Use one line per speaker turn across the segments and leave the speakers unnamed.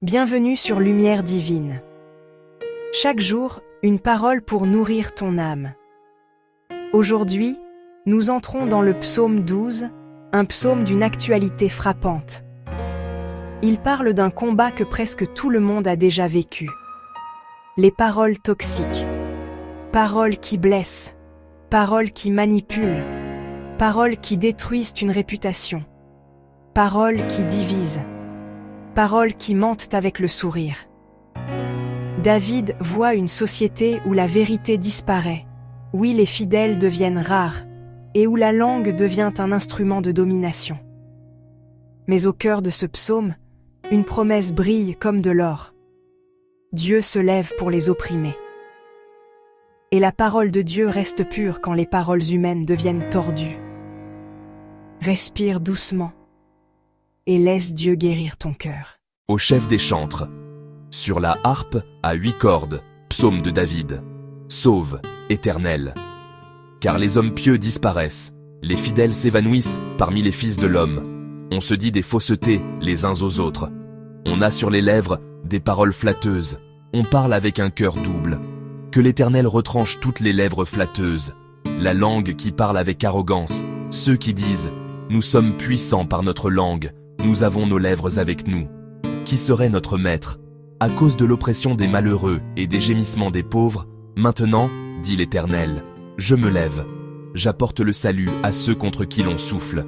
Bienvenue sur Lumière Divine. Chaque jour, une parole pour nourrir ton âme. Aujourd'hui, nous entrons dans le psaume 12, un psaume d'une actualité frappante. Il parle d'un combat que presque tout le monde a déjà vécu. Les paroles toxiques. Paroles qui blessent. Paroles qui manipulent. Paroles qui détruisent une réputation. Paroles qui divisent. Paroles qui mentent avec le sourire. David voit une société où la vérité disparaît, où les fidèles deviennent rares et où la langue devient un instrument de domination. Mais au cœur de ce psaume, une promesse brille comme de l'or. Dieu se lève pour les opprimés. Et la parole de Dieu reste pure quand les paroles humaines deviennent tordues. Respire doucement et laisse Dieu guérir ton cœur.
Au chef des chantres, sur la harpe à 8 cordes, psaume de David. Sauve, Éternel. Car les hommes pieux disparaissent, les fidèles s'évanouissent parmi les fils de l'homme. On se dit des faussetés les uns aux autres. On a sur les lèvres des paroles flatteuses. On parle avec un cœur double. Que l'Éternel retranche toutes les lèvres flatteuses. La langue qui parle avec arrogance. Ceux qui disent « Nous sommes puissants par notre langue. Nous avons nos lèvres avec nous. » Qui serait notre maître? À cause de l'oppression des malheureux et des gémissements des pauvres, maintenant, dit l'Éternel, je me lève. J'apporte le salut à ceux contre qui l'on souffle.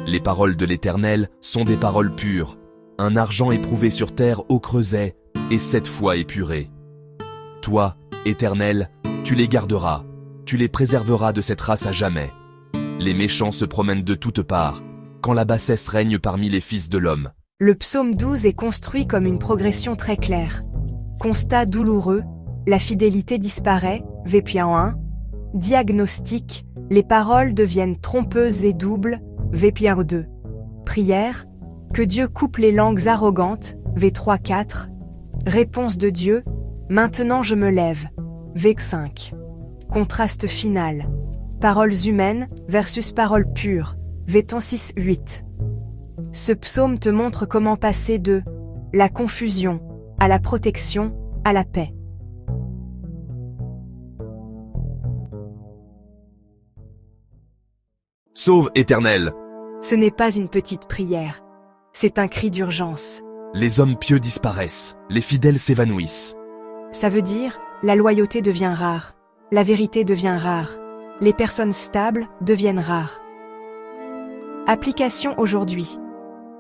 Les paroles de l'Éternel sont des paroles pures. Un argent éprouvé sur terre au creuset et 7 fois épuré. Toi, Éternel, tu les garderas. Tu les préserveras de cette race à jamais. Les méchants se promènent de toutes parts, quand la bassesse règne parmi les fils de l'homme.
Le psaume 12 est construit comme une progression très claire. Constat douloureux, la fidélité disparaît, V.1. Diagnostic, les paroles deviennent trompeuses et doubles, V.2. Prière, que Dieu coupe les langues arrogantes, V.3.4. Réponse de Dieu, maintenant je me lève, V.5. Contraste final, paroles humaines versus paroles pures, V.6.8. Ce psaume te montre comment passer de la confusion à la protection à la paix.
Sauve, Éternel!
Ce n'est pas une petite prière, c'est un cri d'urgence.
Les hommes pieux disparaissent, les fidèles s'évanouissent.
Ça veut dire, la loyauté devient rare, la vérité devient rare, les personnes stables deviennent rares. Application aujourd'hui.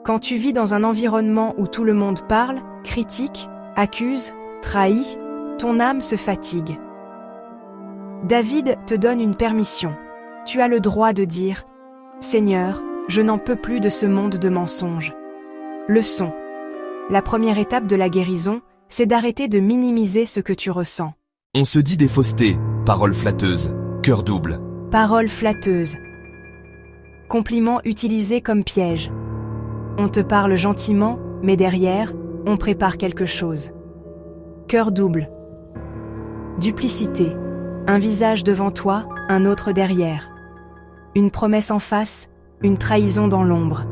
Quand tu vis dans un environnement où tout le monde parle, critique, accuse, trahit, ton âme se fatigue. David te donne une permission. Tu as le droit de dire « Seigneur, je n'en peux plus de ce monde de mensonges. » Leçon. La première étape de la guérison, c'est d'arrêter de minimiser ce que tu ressens.
On se dit des faussetés, paroles flatteuses, cœur double.
Paroles flatteuses. Compliments utilisés comme piège. On te parle gentiment, mais derrière, on prépare quelque chose. Cœur double. Duplicité. Un visage devant toi, un autre derrière. Une promesse en face, une trahison dans l'ombre.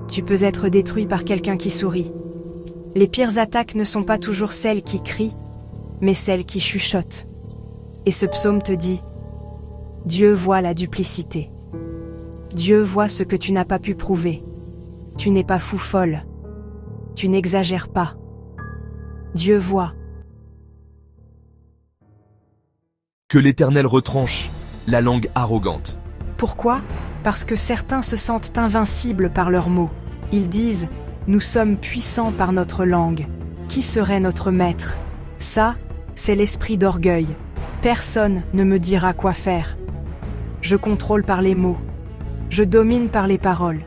Tu peux être détruit par quelqu'un qui sourit. Les pires attaques ne sont pas toujours celles qui crient, mais celles qui chuchotent. Et ce psaume te dit, Dieu voit la duplicité. Dieu voit ce que tu n'as pas pu prouver. Tu n'es pas fou folle. Tu n'exagères pas. Dieu voit.
Que l'Éternel retranche la langue arrogante.
Pourquoi? Parce que certains se sentent invincibles par leurs mots. Ils disent « Nous sommes puissants par notre langue. Qui serait notre maître ?» Ça, c'est l'esprit d'orgueil. Personne ne me dira quoi faire. Je contrôle par les mots. Je domine par les paroles.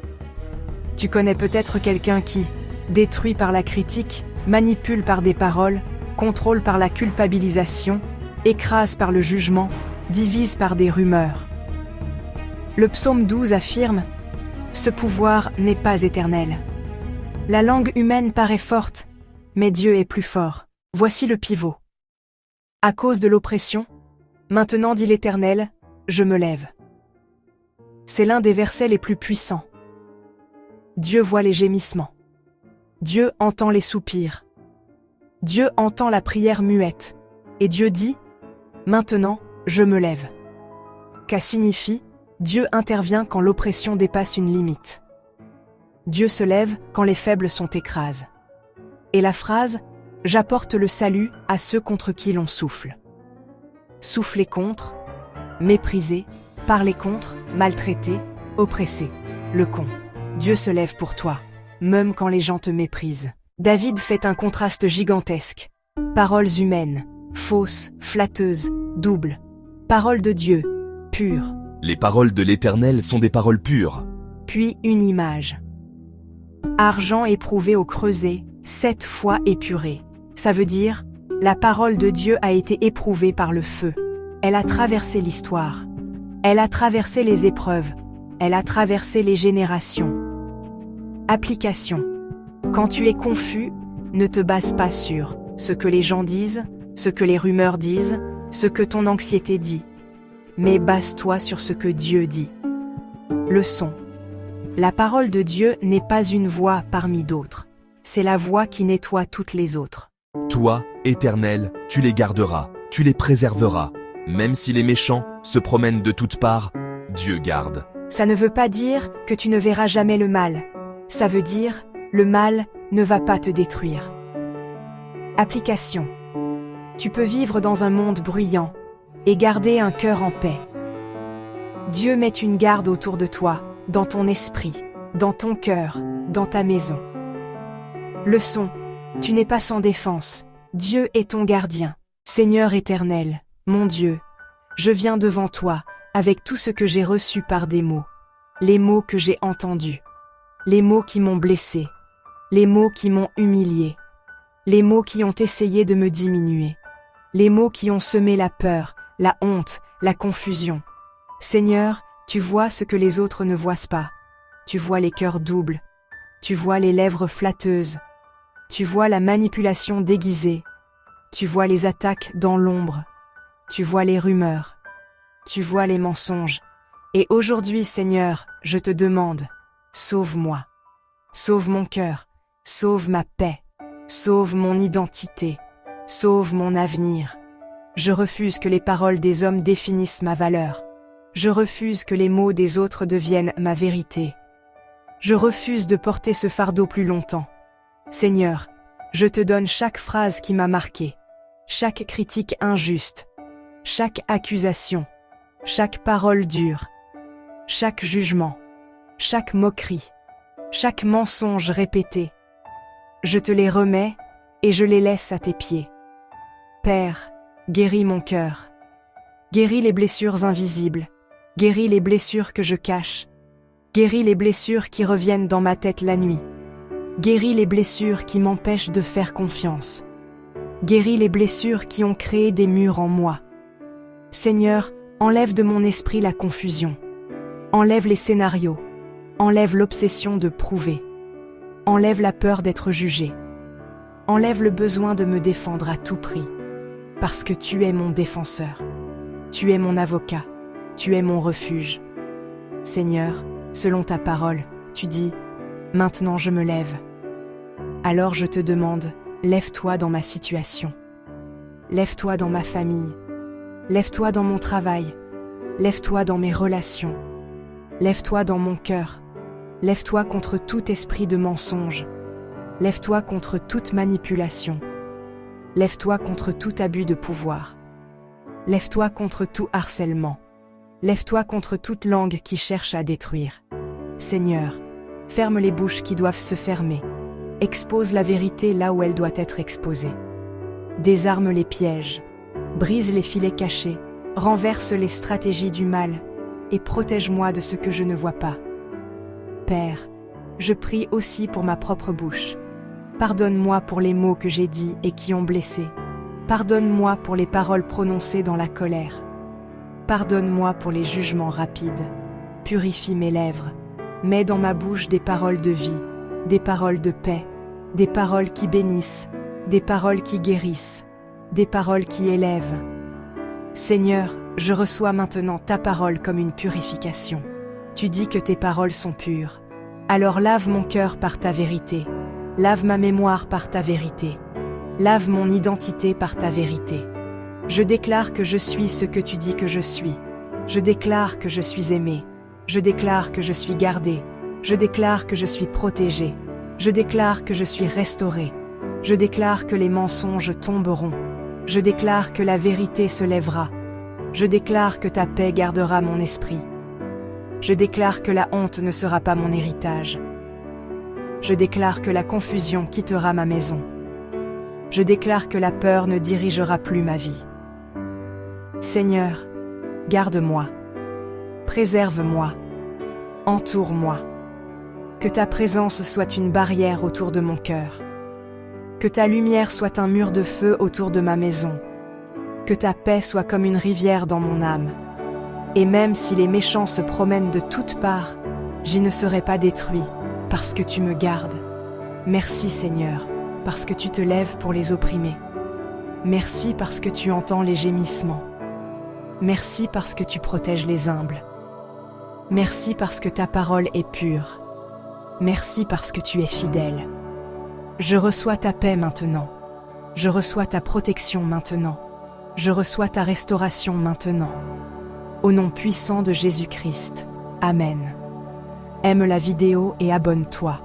Tu connais peut-être quelqu'un qui, détruit par la critique, manipule par des paroles, contrôle par la culpabilisation, écrase par le jugement, divise par des rumeurs. Le psaume 12 affirme « Ce pouvoir n'est pas éternel. La langue humaine paraît forte, mais Dieu est plus fort. » Voici le pivot. À cause de l'oppression, maintenant dit l'Éternel, je me lève. C'est l'un des versets les plus puissants. Dieu voit les gémissements. Dieu entend les soupirs. Dieu entend la prière muette. Et Dieu dit « Maintenant, je me lève ». Qu'a signifie « Dieu intervient quand l'oppression dépasse une limite ». Dieu se lève quand les faibles sont écrasés. Et la phrase « J'apporte le salut à ceux contre qui l'on souffle ». Souffler contre, mépriser, parler contre, maltraiter, oppresser, le con. Dieu se lève pour toi, même quand les gens te méprisent. David fait un contraste gigantesque. Paroles humaines, fausses, flatteuses, doubles. Paroles de Dieu, pures.
Les paroles de l'Éternel sont des paroles pures.
Puis une image. Argent éprouvé au creuset, 7 fois épuré. Ça veut dire, la parole de Dieu a été éprouvée par le feu. Elle a traversé l'histoire. Elle a traversé les épreuves. Elle a traversé les générations. Application. Quand tu es confus, ne te base pas sur ce que les gens disent, ce que les rumeurs disent, ce que ton anxiété dit. Mais base-toi sur ce que Dieu dit. Leçon. La parole de Dieu n'est pas une voix parmi d'autres. C'est la voix qui nettoie toutes les autres.
Toi, Éternel, tu les garderas, tu les préserveras. Même si les méchants se promènent de toutes parts, Dieu garde.
Ça ne veut pas dire que tu ne verras jamais le mal. Ça veut dire, le mal ne va pas te détruire. Application. Tu peux vivre dans un monde bruyant et garder un cœur en paix. Dieu met une garde autour de toi, dans ton esprit, dans ton cœur, dans ta maison. Leçon. Tu n'es pas sans défense. Dieu est ton gardien. Seigneur éternel, mon Dieu, je viens devant toi avec tout ce que j'ai reçu par des mots. Les mots que j'ai entendus. Les mots qui m'ont blessé. Les mots qui m'ont humilié. Les mots qui ont essayé de me diminuer. Les mots qui ont semé la peur, la honte, la confusion. Seigneur, tu vois ce que les autres ne voient pas. Tu vois les cœurs doubles. Tu vois les lèvres flatteuses. Tu vois la manipulation déguisée. Tu vois les attaques dans l'ombre. Tu vois les rumeurs. Tu vois les mensonges. Et aujourd'hui, Seigneur, je te demande, sauve-moi. Sauve mon cœur. Sauve ma paix. Sauve mon identité. Sauve mon avenir. Je refuse que les paroles des hommes définissent ma valeur. Je refuse que les mots des autres deviennent ma vérité. Je refuse de porter ce fardeau plus longtemps. Seigneur, je te donne chaque phrase qui m'a marqué, chaque critique injuste, chaque accusation, chaque parole dure, chaque jugement, chaque moquerie, chaque mensonge répété. Je te les remets et je les laisse à tes pieds. Père, guéris mon cœur. Guéris les blessures invisibles. Guéris les blessures que je cache. Guéris les blessures qui reviennent dans ma tête la nuit. Guéris les blessures qui m'empêchent de faire confiance. Guéris les blessures qui ont créé des murs en moi. Seigneur, enlève de mon esprit la confusion. Enlève les scénarios. Enlève l'obsession de prouver. Enlève la peur d'être jugé. Enlève le besoin de me défendre à tout prix. Parce que tu es mon défenseur. Tu es mon avocat. Tu es mon refuge. Seigneur, selon ta parole, tu dis « Maintenant je me lève ». Alors je te demande, lève-toi dans ma situation. Lève-toi dans ma famille. Lève-toi dans mon travail. Lève-toi dans mes relations. Lève-toi dans mon cœur. Lève-toi contre tout esprit de mensonge. Lève-toi contre toute manipulation. Lève-toi contre tout abus de pouvoir. Lève-toi contre tout harcèlement. Lève-toi contre toute langue qui cherche à détruire. Seigneur, ferme les bouches qui doivent se fermer. Expose la vérité là où elle doit être exposée. Désarme les pièges. Brise les filets cachés. Renverse les stratégies du mal. Et protège-moi de ce que je ne vois pas. Père, je prie aussi pour ma propre bouche. Pardonne-moi pour les mots que j'ai dits et qui ont blessé. Pardonne-moi pour les paroles prononcées dans la colère. Pardonne-moi pour les jugements rapides. Purifie mes lèvres. Mets dans ma bouche des paroles de vie, des paroles de paix, des paroles qui bénissent, des paroles qui guérissent, des paroles qui élèvent. Seigneur, je reçois maintenant ta parole comme une purification. Tu dis que tes paroles sont pures. Alors lave mon cœur par ta vérité. Lave ma mémoire par ta vérité. Lave mon identité par ta vérité. Je déclare que je suis ce que tu dis que je suis. Je déclare que je suis aimé. Je déclare que je suis gardé. Je déclare que je suis protégé. Je déclare que je suis restauré. Je déclare que les mensonges tomberont. Je déclare que la vérité se lèvera. Je déclare que ta paix gardera mon esprit. Je déclare que la honte ne sera pas mon héritage. Je déclare que la confusion quittera ma maison. Je déclare que la peur ne dirigera plus ma vie. Seigneur, garde-moi. Préserve-moi. Entoure-moi. Que ta présence soit une barrière autour de mon cœur. Que ta lumière soit un mur de feu autour de ma maison. Que ta paix soit comme une rivière dans mon âme. Et même si les méchants se promènent de toutes parts, j'y ne serai pas détruit, parce que tu me gardes. Merci Seigneur, parce que tu te lèves pour les opprimés. Merci parce que tu entends les gémissements. Merci parce que tu protèges les humbles. Merci parce que ta parole est pure. Merci parce que tu es fidèle. Je reçois ta paix maintenant. Je reçois ta protection maintenant. Je reçois ta restauration maintenant. Au nom puissant de Jésus-Christ. Amen. Aime la vidéo et abonne-toi.